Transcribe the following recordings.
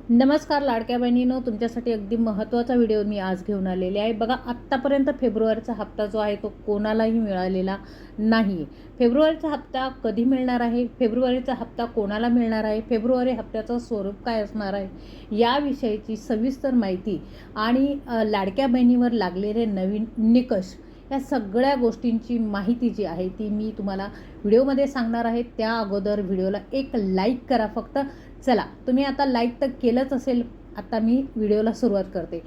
नमस्कार लाडक्या बहिणींनो, तुमच्यासाठी अगदी महत्त्वाचा व्हिडिओ मी आज घेऊन आलेले आहे. बघा, आत्तापर्यंत फेब्रुवारीचा हप्ता जो आहे तो कोणालाही मिळालेला नाही. फेब्रुवारीचा हप्ता कधी मिळणार आहे, फेब्रुवारीचा हप्ता कोणाला मिळणार आहे, फेब्रुवारी हप्त्याचं स्वरूप काय असणार आहे, याविषयीची सविस्तर माहिती आणि लाडक्या बहिणीवर लागलेले नवीन निकष, या सगळ्या गोष्टींची माहिती जी आहे ती मी तुम्हाला व्हिडिओमध्ये सांगणार आहे. त्या अगोदर व्हिडिओला एक लाईक करा फक्त. चला, तुम्ही आता लाईक तर केलंच असेल. आता मी व्हिडिओला सुरुवात करते.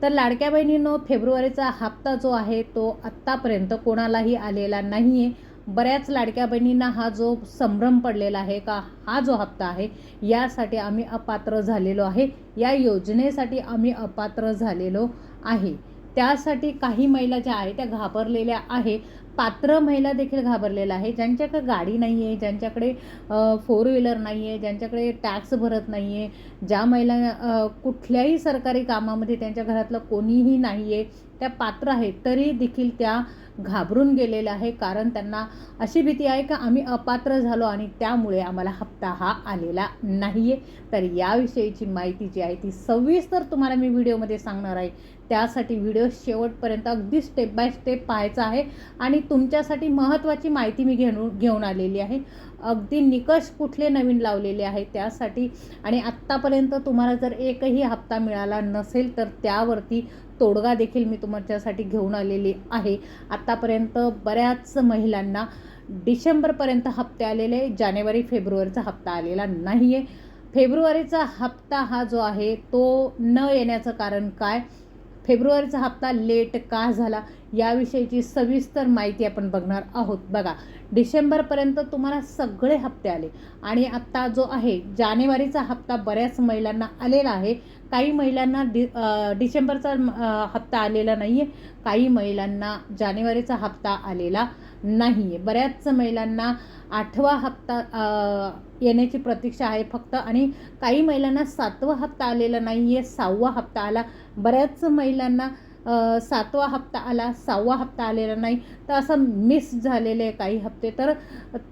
तर लाडक्या बहिणींनो, फेब्रुवारीचा हप्ता जो आहे तो आत्तापर्यंत कोणालाही आलेला नाही आहे. बऱ्याच लाडक्या बहिणींना हा जो संभ्रम पडलेला आहे का हा जो हप्ता आहे यासाठी आम्ही अपात्र झालेलो आहे, या योजनेसाठी आम्ही अपात्र झालेलो आहे. त्यासाठी काही महिला ज्या आहेत त्या घाबरलेल्या आहे. पात्र महिला देखील घाबरलेल्या आहे. ज्यांच्याकडे गाडी नाही आहे, ज्यांच्याकडे फोर व्हीलर नाही आहे, ज्यांच्याकडे टॅक्स भरत नाही आहे, ज्या महिला कुठल्याही सरकारी कामामध्ये त्यांच्या घरातलं कोणीही नाही आहे, त्या पात्र आहेत तरी देखील त्या घाबरून गेलेल्या आहे. कारण त्यांना अशी भीती आहे का आम्ही अपात्र झालो आणि त्यामुळे आम्हाला हप्ता हा आलेला नाही आहे. तर याविषयीची माहिती जी आहे ती सविस्तर तुम्हाला मी व्हिडिओमध्ये सांगणार आहे. त्यासाठी व्हिडिओ शेवटपर्यंत अगदी स्टेप बाय स्टेप पाहायचा आहे आणि तुमच्यासाठी महत्त्वाची माहिती मी घेऊन आलेली आहे. अगदी निकष कुठले नवीन लावलेले आहेत त्यासाठी. आणि आत्तापर्यंत तुम्हाला जर एकही हप्ता मिळाला नसेल तर त्यावरती तोडगा देखील मी तुमच्यासाठी घेऊन आलेली आहे. आत्तापर्यंत बऱ्याच महिलांना डिसेंबरपर्यंत हप्ते आलेले, जानेवारी फेब्रुवारीचा हप्ता आलेला नाही आहे. फेब्रुवारीचा हप्ता हा जो आहे तो न येण्याचं कारण काय, फेब्रुवारीचा हप्ता लेट का झाला, याविषयीची सविस्तर माहिती आपण बघणार आहोत. बघा, डिसेंबरपर्यंत तुम्हाला सगळे हप्ते आले आणि आत्ता जो आहे जानेवारीचा हप्ता बऱ्याच महिलांना आलेला आहे. काही महिलांना डिसेंबरचा हप्ता आलेला नाही आहे, काही महिलांना जानेवारीचा हप्ता आलेला नाही आहे. बऱ्याच महिलांना 8वा हप्ता येण्याची प्रतीक्षा आहे फक्त, आणि काही महिलांना 7वा हप्ता आलेला नाही आहे, 6वा हप्ता आला. बऱ्याच महिलांना 7वा हप्ता आला, 6वा हप्ता आलेला नाही. तर असं मिस झालेले काही हप्ते, तर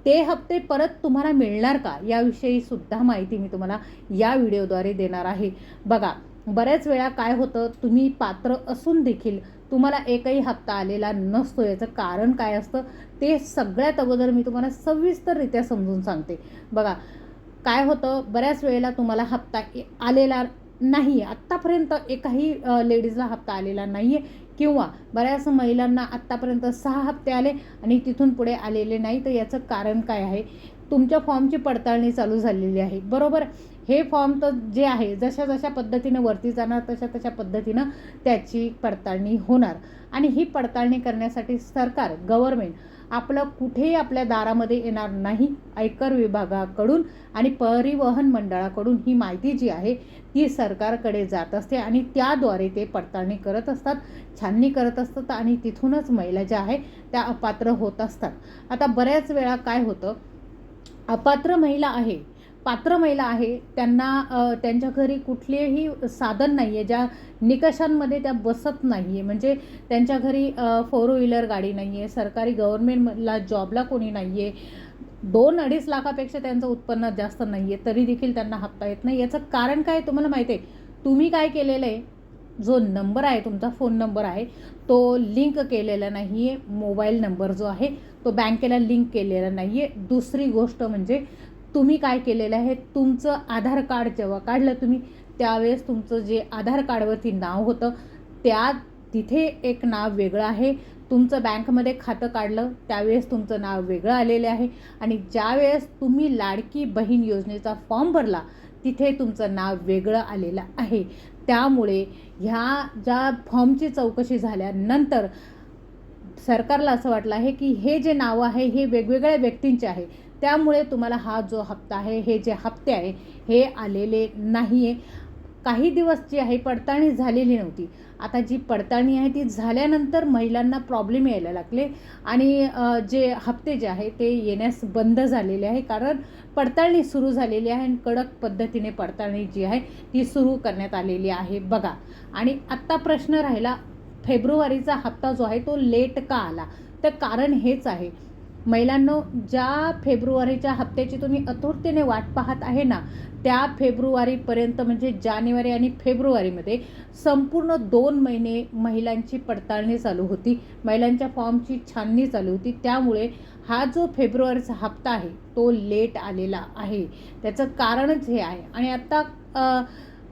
ते हप्ते परत तुम्हाला मिळणार का याविषयी सुद्धा माहिती मी तुम्हाला या व्हिडिओद्वारे देणार आहे. बघा, बऱ्याच वेळा काय होतं, तुम्ही पात्र असून देखील तुम्हाला एकही हप्ता आलेला नसतो. याचं कारण काय असतं ते सगळ्यात अगोदर मी तुम्हाला सविस्तररित्या समजून सांगते. बघा, काय होतं, बऱ्याच वेळेला तुम्हाला हप्ता आलेला नाही आहे. आत्तापर्यंत एकाही लेडीजला हप्ता आलेला नाही आहे, किंवा बऱ्याच महिलांना आत्तापर्यंत 6 हप्ते आले आणि तिथून पुढे आलेले नाही. तर याचं कारण काय आहे, तुमच्या फॉर्मची पडताळणी चालू झालेली आहे, बरोबर. हे फॉर्म तर जे आहे जशा जशा पद्धतीनं वरती जाणार तशा तशा पद्धतीनं त्याची पडताळणी होणार. आणि ही पडताळणी करण्यासाठी सरकार, गव्हर्मेंट आपलं कुठेही आपल्या दारामध्ये येणार नाही. आयकर विभागाकडून आणि परिवहन मंडळाकडून ही माहिती जी आहे ती सरकारकडे जात असते आणि त्याद्वारे ते पडताळणी करत असतात, छाननी करत असतात आणि तिथूनच महिला ज्या आहे त्या अपात्र होत असतात. आता बऱ्याच वेळा काय होतं, अपात्र महिला आहे, पात्र महिला आहे, त्यांना त्यांच्या घरी कुठलेही साधन नाही आहे, ज्या निकषांमध्ये त्या बसत नाही आहे. म्हणजे त्यांच्या घरी फोर व्हीलर गाडी नाही आहे, सरकारी गव्हर्मेंटला जॉबला कोणी नाही आहे, 2-2.5 लाखापेक्षा त्यांचं उत्पन्न जास्त नाही आहे, तरी देखील त्यांना हप्ता येत नाही. याचं कारण काय तुम्हाला माहिती आहे, तुम्ही काय केलेलं आहे, जो नंबर आहे तुमचा फोन नंबर आहे तो लिंक केलेला नाही आहे. मोबाईल नंबर जो आहे तो बँकेला लिंक केलेला नाही आहे. दुसरी गोष्ट म्हणजे तुम्ही काय केलेलं आहे, तुमचं आधार कार्ड जेव्हा काढलं तुम्ही त्यावेळेस तुमचं जे आधार कार्डवरती नाव होतं त्या तिथे एक नाव वेगळं आहे. तुमचं बँकमध्ये खातं काढलं त्यावेळेस तुमचं नाव वेगळं आलेलं आहे. आणि ज्यावेळेस तुम्ही लाडकी बहीण योजनेचा फॉर्म भरला तिथे तुमचं नाव वेगळं आलेलं आहे. त्यामुळे ह्या ज्या फॉर्मची चौकशी झाल्यानंतर सरकारला असं वाटलं आहे की हे जे नावं आहे हे वेगवेगळ्या व्यक्तींचे आहे, त्यामुळे तुम्हाला हा जो हप्ता आहे, हे जे हप्ते आहे हे आलेले नाही आहे. काही दिवस जी आहे पडताळणी झालेली नव्हती. आता जी पडताळणी आहे ती झाल्यानंतर महिलांना प्रॉब्लेम यायला लागले आणि जे हप्ते जे आहे ते येण्यास बंद झालेले आहे, कारण पडताळणी सुरू झालेली आहे आणि कडक पद्धतीने पडताळणी जी आहे ती सुरू करण्यात आलेली आहे. बघा, आणि आत्ता प्रश्न राहिला, फेब्रुवारीचा हप्ता जो आहे तो लेट का आला, तर कारण हेच आहे महिलांनो, ज्या फेब्रुवारीच्या हप्त्याची तुम्ही आतुरतेने वाट पाहत आहे ना, त्या फेब्रुवारीपर्यंत म्हणजे जानेवारी आणि फेब्रुवारीमध्ये संपूर्ण 2 महिने महिलांची पडताळणी चालू होती, महिलांच्या फॉर्मची छाननी चालू होती. त्यामुळे हा जो फेब्रुवारीचा हप्ता आहे तो लेट आलेला आहे. त्याचं कारणच हे आहे. आणि आता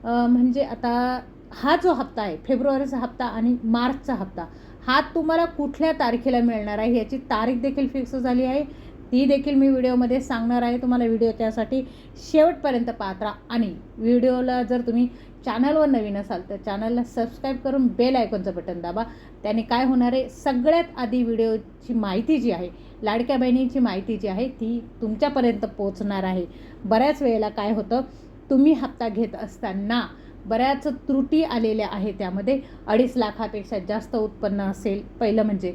म्हणजे आता हा जो हप्ता आहे फेब्रुवारीचा हप्ता आणि मार्चचा हप्ता हा तुम्हाला कुठल्या तारखेला मिळणार आहे याची तारीख देखील फिक्स झाली आहे. ती देखील मी व्हिडिओमध्ये सांगणार आहे. तुम्हाला व्हिडिओ त्यासाठी शेवटपर्यंत पाहत राहा. आणि व्हिडिओला जर तुम्ही चॅनलवर नवीन असाल तर चॅनलला सबस्क्राईब करून बेल आयकॉनचं बटन दाबा. त्याने काय होणार आहे, सगळ्यात आधी व्हिडिओची माहिती जी आहे, लाडक्या बहिणींची माहिती जी आहे ती तुमच्यापर्यंत पोहोचणार आहे. बऱ्याच वेळेला काय होतं, तुम्ही हप्ता घेत असताना बऱ्याच त्रुटी आलेल्या आहेत. त्यामध्ये 2.5 लाखापेक्षा जास्त उत्पन्न असेल, पहिलं म्हणजे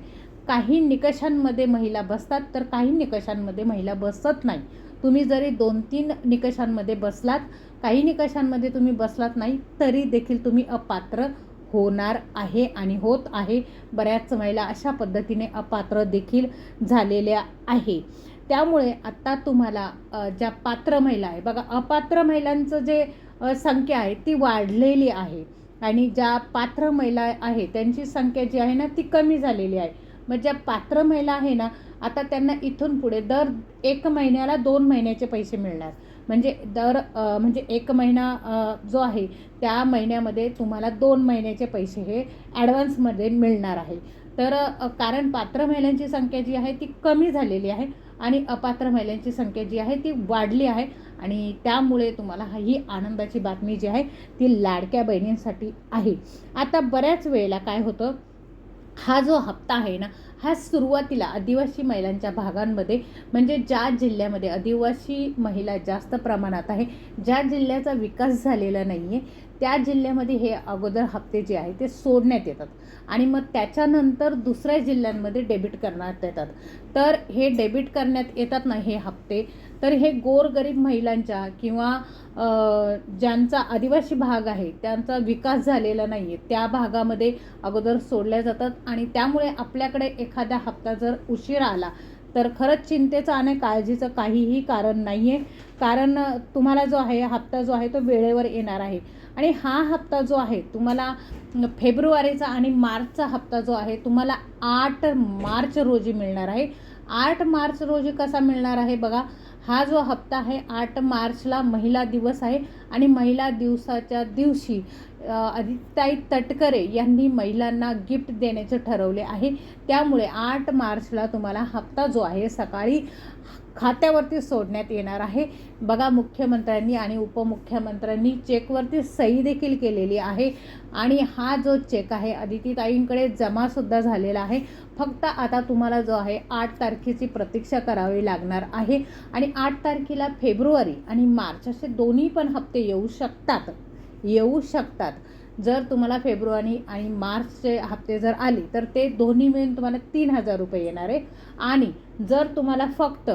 काही निकषांमध्ये महिला बसतात तर काही निकषांमध्ये महिला बसत नाही. तुम्ही जरी 2-3 निकषांमध्ये बसलात, काही निकषांमध्ये तुम्ही बसलात नाही तरी देखील तुम्ही अपात्र होणार आहे आणि होत आहे. बऱ्याच महिला अशा पद्धतीने अपात्र देखील झालेल्या आहे. त्यामुळे आता तुम्हाला ज्या पात्र महिला आहे बघा, अपात्र महिलांचं जे संख्या आहे ती वाढलेली आहे आणि ज्या पात्र महिला आहे त्यांची संख्या जी आहे ना ती कमी झालेली आहे. मग ज्या पात्र महिला आहे ना, आता त्यांना इथून पुढे दर 1 महिन्याला 2 महिन्याचे पैसे मिळणार. म्हणजे म्हणजे 1 महिना जो आहे त्या महिन्यामध्ये तुम्हाला 2 महिन्याचे पैसे हे ॲडव्हान्समध्ये मिळणार आहे. तर कारण पात्र महिलांची संख्या जी आहे ती कमी झालेली आहे आणि अपात्र महिलांची संख्या जी आहे ती वाढली आहे. आणि त्यामुळे तुम्हाला ही आनंदाची बातमी जी आहे ती लाडक्या बहिणींसाठी आहे. आता बऱ्याच वेळेला काय होतं, हा जो हप्ता आहे ना हा सुरुवातीला आदिवासी महिलांच्या भागांमध्ये, म्हणजे ज्या जिल्ह्यामध्ये आदिवासी महिला जास्त प्रमाणात आहे, ज्या जिल्ह्याचा विकास झालेला नाही आहे त्या जिल्ह्यामध्ये हे अगोदर हप्ते जे आहे ते सोडण्यात येतात आणि मग त्याच्यानंतर दुसऱ्या जिल्ह्यांमध्ये डेबिट करण्यात येतात. तर हे डेबिट करण्यात येतात ना हे हप्ते, तर हे गोरगरीब महिलांच्या किंवा ज्यांचा आदिवासी भाग आहे त्यांचा विकास झालेला नाही आहे त्या भागामध्ये अगोदर सोडल्या जातात. आणि त्यामुळे आपल्याकडे एखादा हप्ता जर उशिरा आला तर खरंच चिंतेचं आणि काळजीचं काहीही कारण नाही आहे. कारण तुम्हाला जो आहे हप्ता जो आहे तो वेळेवर येणार आहे. आणि हा हप्ता जो आहे तुम्हाला फेब्रुवारीचा आणि मार्चचा हप्ता जो आहे तुम्हाला 8 मार्च रोजी मिळणार आहे. 8 मार्च रोजी कसा मिळणार आहे बघा, हा जो हप्ता आहे 8 मार्चला महिला दिवस आहे आणि महिला दिवसाच्या दिवशी आदित्यताई तटकरे यांनी महिलांना गिफ्ट देण्याचे ठरवले आहे. त्यामुळे 8 मार्चला तुम्हाला हप्ता जो आहे सकाळी खात्यावरती सोडण्यात येणार आहे. बघा, मुख्यमंत्र्यांनी आणि उपमुख्यमंत्र्यांनी चेकवरती सही देखील केलेली आहे आणि हा जो चेक आहे आदित्यताईंकडे जमासुद्धा झालेला आहे. फक्त आता तुम्हाला जो आहे 8 तारखेची प्रतीक्षा करावी लागणार आहे. आणि 8 तारखेला फेब्रुवारी आणि मार्च असे दोन्ही पण हप्ते येऊ शकतात. जर तुम्हाला फेब्रुवारी आणि मार्चचे हप्ते जर आले तर ते दोन्ही मिळून तुम्हाला 3,000 रुपये येणार आहे. आणि जर तुम्हाला फक्त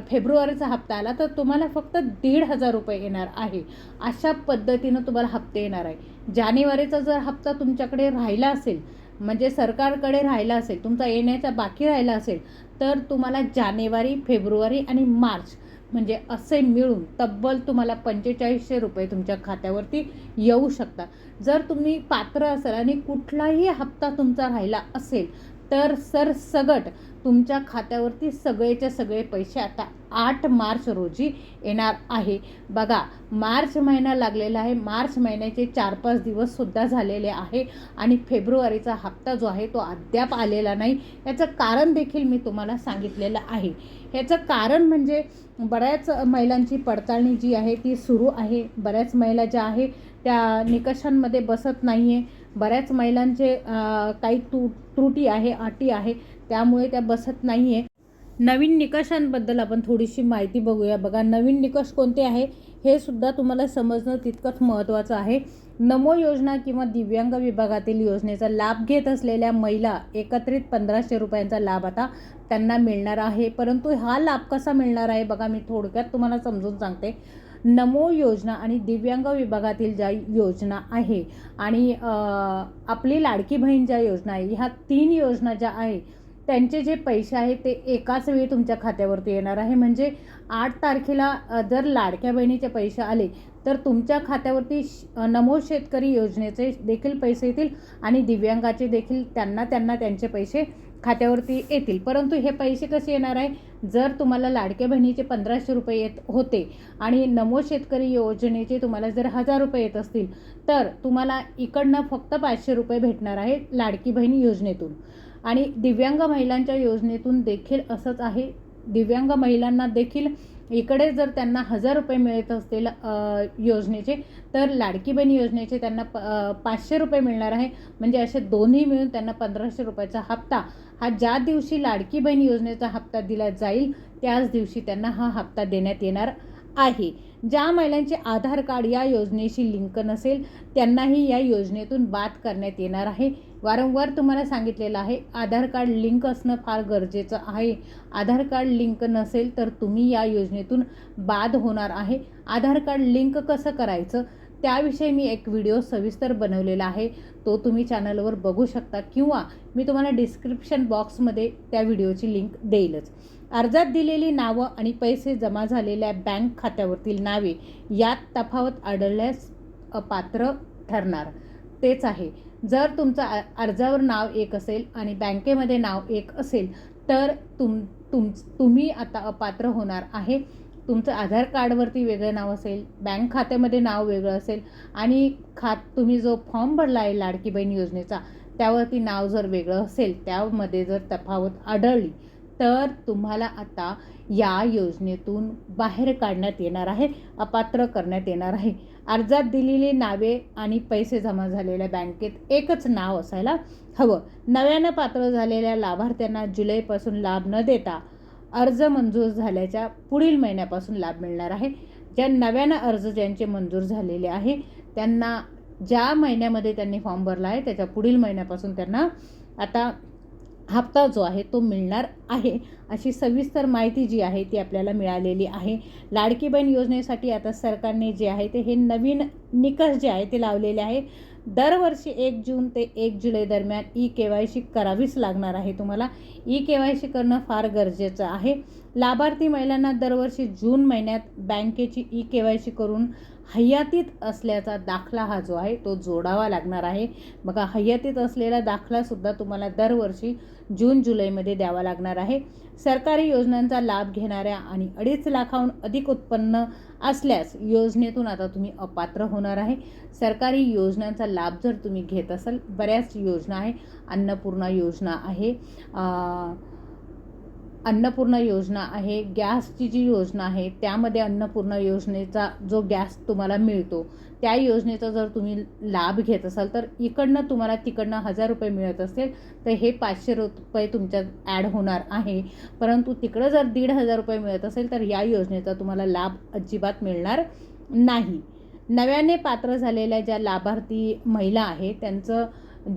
फेब्रुवारीचा हप्ता आला तर तुम्हाला फक्त 1,500 रुपये येणार आहे. अशा पद्धतीनं तुम्हाला हप्ते येणार आहे. जानेवारीचा जर हप्ता तुमच्याकडे राहिला असेल, म्हणजे सरकारकडे राहिला असेल, तुमचा येण्याचा बाकी राहिला असेल, तर तुम्हाला जानेवारी, फेब्रुवारी आणि मार्च म्हणजे असे मिळून तब्बल तुम्हाला 4500 रुपये तुमच्या खात्यावरती येऊ शकतात. जर तुम्ही पात्र असाल आणि कुठलाही हप्ता तुमचा राहिला असेल तर सरसगट तुमच्या खात्यावरती सगळेचे सगळे पैसे आता 8 मार्च रोजी येणार आहे. बघा, मार्च महिना लागलेला आहे. मार्च महिन्याचे 4-5 दिवससुद्धा झालेले आहे आणि फेब्रुवारीचा हप्ता जो आहे तो अद्याप आलेला नाही. याचं कारण देखील मी तुम्हाला सांगितलेलं आहे. ह्याचं कारण म्हणजे बऱ्याच महिलांची पडताळणी जी आहे ती सुरू आहे. बऱ्याच महिला ज्या आहे त्या निकषांमध्ये बसत नाही आहे. बऱ्याच महिलांचे काही त्रुटी आहे, अटी आहे, त्यामुळे त्या बसत नाही आहे. नवीन निकषांबद्दल आपण थोडीशी माहिती बघूया. बघा, नवीन निकष कोणते आहे हे सुद्धा तुम्हाला समजणं तितकंच महत्त्वाचं आहे. नमो योजना किंवा दिव्यांग विभागातील योजनेचा लाभ घेत असलेल्या महिला एकत्रित 1,500 रुपयांचा लाभ आता त्यांना मिळणार आहे. परंतु हा लाभ कसा मिळणार आहे बघा, मी थोडक्यात तुम्हाला समजून सांगते. नमो योजना आणि दिव्यांग विभागातील ज्या योजना आहे आणि आपली लाडकी बहीण ज्या योजना आहे, ह्या 3 योजना ज्या आहे त्यांचे जे पैसे आहेत ते एकाच वेळी तुमच्या खात्यावरती येणार आहे. म्हणजे 8 तारखेला जर लाडक्या बहिणीचे पैसे आले तर तुमच्या खात्यावरती नमोद शेतकरी योजनेचे देखील पैसे येतील आणि दिव्यांगाचे देखील त्यांना त्यांचे पैसे खात्यावरती येतील. परंतु हे पैसे कसे येणार आहे, जर तुम्हाला लाडक्या बहिणीचे 1500 रुपये येत होते आणि नमोद शेतकरी योजनेचे तुम्हाला जर 1000 रुपये येत असतील तर तुम्हाला इकडनं फक्त 500 रुपये भेटणार आहे लाडकी बहीण योजनेतून. आणि दिव्यांग महिलांच्या योजनेतून देखील असंच आहे. दिव्यांग महिलांना देखील इकडे जर त्यांना 1000 रुपये मिळत असतील योजनेचे तर लाडकी बहीण योजनेचे त्यांना 500 रुपये मिळणार आहे. म्हणजे असे दोन्ही मिळून त्यांना 1500 रुपयाचा हप्ता हा ज्या दिवशी लाडकी बहीण योजनेचा हप्ता दिला जाईल त्याच दिवशी त्यांना हा हप्ता देण्यात येणार आहे. ज्या महिलांचे आधार कार्ड या योजनेशी लिंक नसेल त्यांनाही या योजनेतून बाद करण्यात येणार आहे. वारंवार तुम्हाला सांगितलेलं आहे आधार कार्ड लिंक असणं फार गरजेचं आहे. आधार कार्ड लिंक नसेल तर तुम्ही या योजनेतून बाद होणार आहे. आधार कार्ड लिंक कसं करायचं त्याविषयी मी एक व्हिडिओ सविस्तर बनवलेला आहे, तो तुम्ही चॅनलवर बघू शकता किंवा मी तुम्हाला डिस्क्रिप्शन बॉक्समध्ये त्या व्हिडिओची लिंक देईलच. अर्जात दिलेली नावं आणि पैसे जमा झालेल्या बँक खात्यावरील नावे यात तफावत आढळल्यास अपात्र ठरणार. तेच आहे, जर तुमचा अर्जावर नाव एक असेल आणि बँकेमध्ये नाव एक असेल तर तुम्ही आता अपात्र होणार आहे. तुमचं आधार कार्डवरती वेगळं नाव असेल, बँक खात्यामध्ये नाव वेगळं असेल आणि तुम्ही जो फॉर्म भरला आहे लाडकी बहीण योजनेचा त्यावरती नाव जर वेगळं असेल, त्यामध्ये जर तफावत आढळली तर तुम्हाला आता या योजनेतून बाहेर काढण्यात येणार आहे, अपात्र करण्यात येणार आहे. अर्जात दिलेली नावे आणि पैसे जमा झालेल्या बँकेत एकच नाव असायला हवं. नव्यानं पात्र झालेल्या लाभार्थ्यांना जुलैपासून लाभ न देता अर्ज मंजूर झाल्याच्या पुढील महिन्यापासून लाभ मिळणार आहे. ज्या नव्यानं अर्ज ज्यांचे मंजूर झालेले आहे त्यांना ज्या महिन्यामध्ये त्यांनी फॉर्म भरला आहे त्याच्या पुढील महिन्यापासून त्यांना आता हप्ता जो आहे तो मिळणार आहे. अशी सविस्तर माहिती जी आहे ती आपल्याला मिळालेली आहे. लाडकी बहीण योजनेसाठी आता सरकारने जे आहे ते हे नवीन निकष जे आहे ते लावलेले आहे. दरवर्षी 1 जून ते 1 जुलै दरम्यान KYC करावीच लागणार आहे. तुम्हाला KYC करणं फार गरजेचं आहे. लाभार्थी महिलांना दरवर्षी जून महिन्यात बँकेची KYC करून हयातीत असल्याचा दाखला हा जो आहे तो जोडावा लागणार आहे. बघा, हयातीत असलेला दाखलासुद्धा तुम्हाला दरवर्षी जून जुलैमध्ये द्यावा लागणार आहे. सरकारी योजनांचा लाभ घेणाऱ्या आणि 2.5 लाखाहून अधिक उत्पन्न असल्यास योजनेतून आता तुम्ही अपात्र होणार आहे. सरकारी योजनांचा लाभ जर तुम्ही घेत असाल, बऱ्याच योजना आहे, अन्नपूर्णा योजना आहे, गॅसची जी योजना आहे त्यामध्ये अन्नपूर्णा योजनेचा जो गॅस तुम्हाला मिळतो त्या योजनेचा जर तुम्ही लाभ घेत असाल तर इकडनं तुम्हाला तिकडनं 1000 रुपये मिळत असेल तर हे 500 रुपये तुमच्यात ॲड होणार आहे. परंतु तिकडं जर 1500 रुपये मिळत असेल तर या योजनेचा तुम्हाला लाभ अजिबात मिळणार नाही. नव्याने पात्र झालेल्या ज्या लाभार्थी महिला आहेत त्यांचं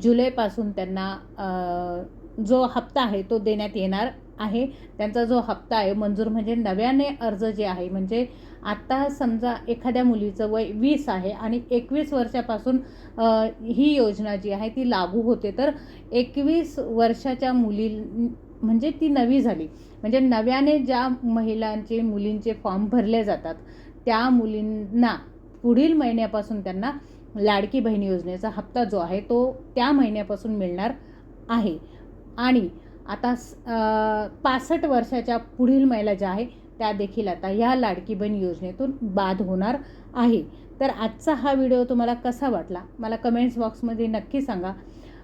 जुलैपासून त्यांना जो हप्ता आहे तो देण्यात येणार आहे. त्यांचा जो हप्ता आहे मंजूर, म्हणजे नव्याने अर्ज जे आहे, म्हणजे आत्ता समजा एखाद्या मुलीचं वय 20 आहे आणि 21 वर्षापासून ही योजना जी आहे ती लागू होते, तर 21 वर्षाच्या म्हणजे ती नवी झाली, म्हणजे नव्याने ज्या मुलींचे फॉर्म भरले जातात त्या मुलींना पुढील महिन्यापासून त्यांना लाडकी बहीण योजनेचा हप्ता जो आहे तो त्या महिन्यापासून मिळणार आहे. आणि आता 65 वर्षाच्या पुढील महिला ज्या आहे त्या देखील आता ह्या लाडकी बहीण योजनेतून बाद होणार आहे. तर आजचा हा व्हिडिओ तुम्हाला कसा वाटला मला कमेंट्स बॉक्समध्ये नक्की सांगा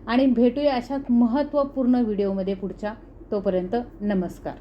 आणि भेटूया अशा महत्त्वपूर्ण व्हिडिओमध्ये पुढच्या. तोपर्यंत नमस्कार.